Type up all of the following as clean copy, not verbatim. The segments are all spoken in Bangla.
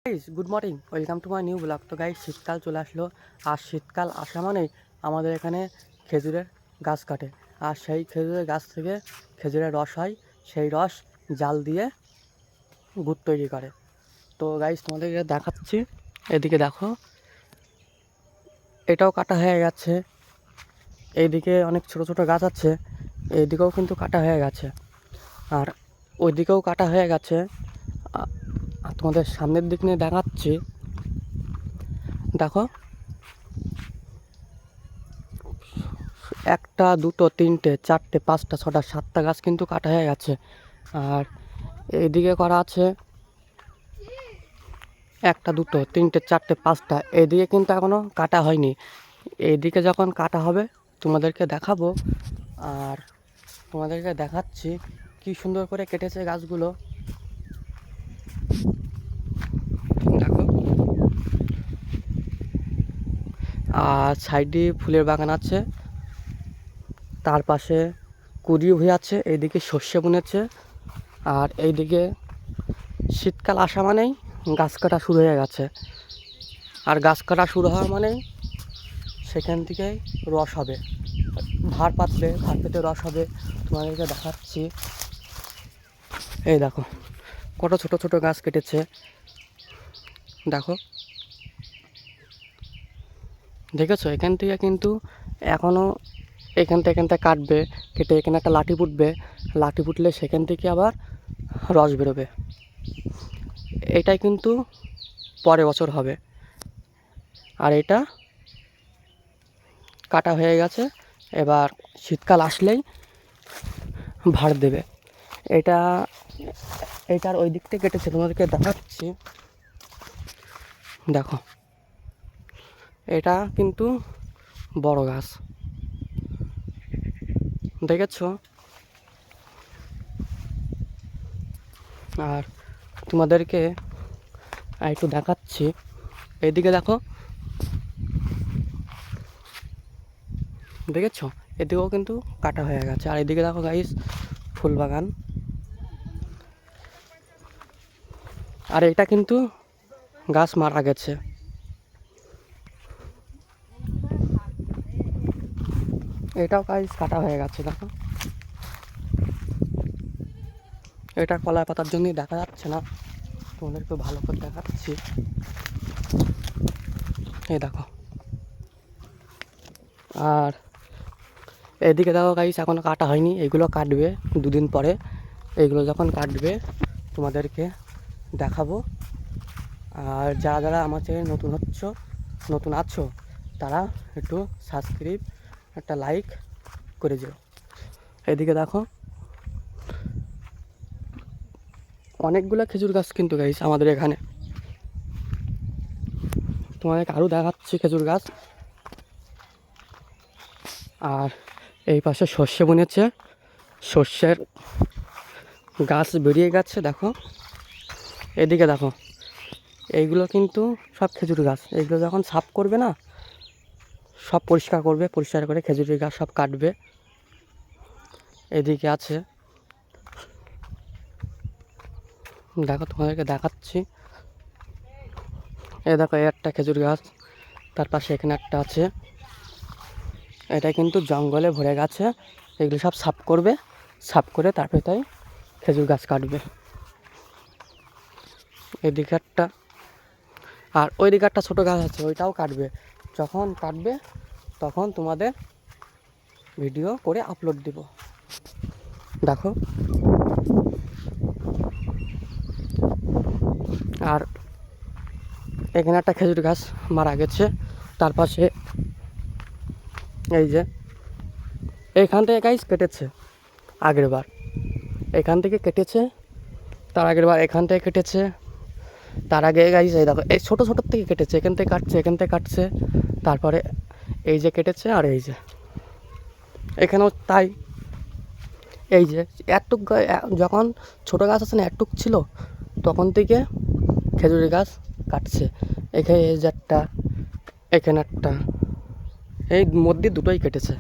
Guys good morning, welcome to my new blog. তো গাইস শীতকাল চলে আসলো, আর শীতকাল আসা মানেই আমাদের এখানে খেজুরের গাছ কাটে। আর সেই খেজুরের গাছ থেকে খেজুরের রস হয়, সেই রস জাল দিয়ে গুড় তৈরি করে। তো গাইস তোমাদেরকে দেখাচ্ছি, এদিকে দেখো, এটাও কাটা হয়ে গেছে। এইদিকে অনেক ছোট ছোট গাছ আছে, এইদিকেও কিন্তু কাটা হয়ে গেছে, আর ওইদিকেও কাটা হয়ে গেছে। আর তোমাদের সামনের দিক নিয়ে দেখাচ্ছি, দেখো, একটা দুটো তিনটে চারটে পাঁচটা ছটা সাতটা গাছ কিন্তু কাটা হয়ে গেছে। আর এইদিকে করা আছে একটা দুটো তিনটে চারটে পাঁচটা, এইদিকে কিন্তু এখনও কাটা হয়নি। এইদিকে যখন কাটা হবে তোমাদেরকে দেখাবো। আর তোমাদেরকে দেখাচ্ছি কি সুন্দর করে কেটেছে গাছগুলো, দেখো। আর সাইডে ফুলের বাগান আছে, তার পাশে কুড়ি হয়ে আছে, এইদিকে সর্ষে বুনেছে। আর এইদিকে শীতকাল আসা মানেই গাছ কাটা শুরু হয়ে গেছে। আর গাছ কাটা শুরু হওয়া মানেই সেখান থেকেই রস হবে, ভার পাতবে, ভার পেতে রস হবে। তোমাদেরকে দেখাচ্ছি, এই দেখো কত ছোট ছোট গাছ কেটেছে, দেখো, দেখেছো? এখান থেকে কিন্তু এখনও এখান থেকে কাটবে, কেটে এখানে একটা লাঠি পুঁতবে, লাঠি পুঁতলে সেখান থেকে আবার রস বেরোবে। এটাই কিন্তু পরের বছর হবে। আর এটা কাটা হয়ে গেছে, এবার শীতকাল আসলেই ভার দেবে। এটা এটার ওই দিকটা কেটেছে, তোমাদেরকে দেখাচ্ছি, দেখো, এটা কিন্তু বড় গাছ, দেখেছো? আর তোমাদেরকে একটু দেখাচ্ছি, এইদিকে দেখো, দেখেছো? এদিকেও কিন্তু কাটা হয়ে গেছে। আর এদিকে দেখো গাইস, ফুল বাগান। আর এটা কিন্তু গাছ মারা গেছে, এটাও গাইস কাটা হয়ে গেছে, দেখো। এটা কলা পাতার জন্যই দেখা যাচ্ছে না, তোমাদেরকে ভালো করে দেখাচ্ছি, এই দেখো। আর এদিকে দেখো গাইস, এখনও কাটা হয়নি, এগুলো কাটবে দুদিন পরে। এগুলো যখন কাটবে তোমাদেরকে দেখাবো। আর যারা যারা আমার চ্যানেল নতুন আছো, তারা একটু সাবস্ক্রাইব, একটা লাইক করে দিও। এদিকে দেখো অনেকগুলো খেজুর গাছ কিন্তু গাইস আমাদের এখানে, তোমাদেরকে আরও দেখাচ্ছি খেজুর গাছ। আর এই পাশে সর্ষে বুনেছে, সর্ষের গাছ বেরিয়ে গেছে, দেখো। এদিকে দেখো, এইগুলো কিন্তু সব খেজুর গাছ। এইগুলো যখন সাফ করবে না, সব পরিষ্কার করবে, পরিষ্কার করে খেজুরের গাছ সব কাটবে। এদিকে আছে, দেখো, তোমাদেরকে দেখাচ্ছি, এই দেখো, এই একটা খেজুর গাছ, তার পাশে এখানে একটা আছে। এটা কিন্তু জঙ্গলে ভরে গেছে, এগুলো সব সাফ করবে, সাফ করে তারপরে তাই খেজুর গাছ কাটবে। এদিকে একটা, আর ওই দিকে একটা ছোটো গাছ আছে, ওইটাও কাটবে। যখন কাটবে তখন তোমাদের ভিডিও করে আপলোড দিব, দেখো। আর এখানে একটা খেজুর গাছ মারা গেছে, তার পাশে এই যে এইখান থেকে গাছ কেটেছে আগের বার, এখান থেকে কেটেছে, তার আগের বার এখান থেকে কেটেছে, তার আগে গাছ এই দেখো, এই ছোটো ছোটোর থেকে কেটেছে, এখান থেকে কাটছে, এখান থেকে কাটছে, তারপরে এই যে কেটেছে। আর এই যে এখানেও তাই, এই যে একটুক যখন ছোটো গাছ আছে না, একটুক ছিল, তখন থেকে খেজুরের গাছ কাটছে। এখানে এই যে একটা, এখানে একটা, এই মধ্যে দুটোই কেটেছে।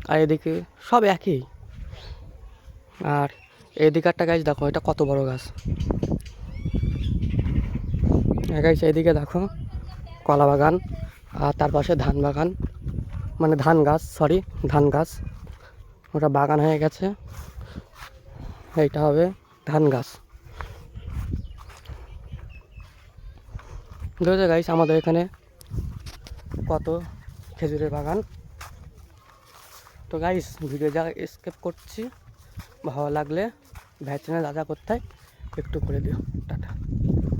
আর এদিকে সব একই। আর এদিকে একটা গাছ দেখো, এটা কত বড় গাছ, গাইস এইদিকে দেখো কলা বাগান, আর তার পাশে ধান বাগান, মানে ধান গাছ, সরি ধান গাছ, ওটা বাগান হয়ে গেছে, এইটা হবে ধান গাছ। দেখো গাইস আমাদের এখানে কত খেজুরের বাগান। তো গাইস ভিডিও যা স্কিপ করছি, ভালো লাগলে ভাই চ্যানেল দাদা করতে একটু করে দিও।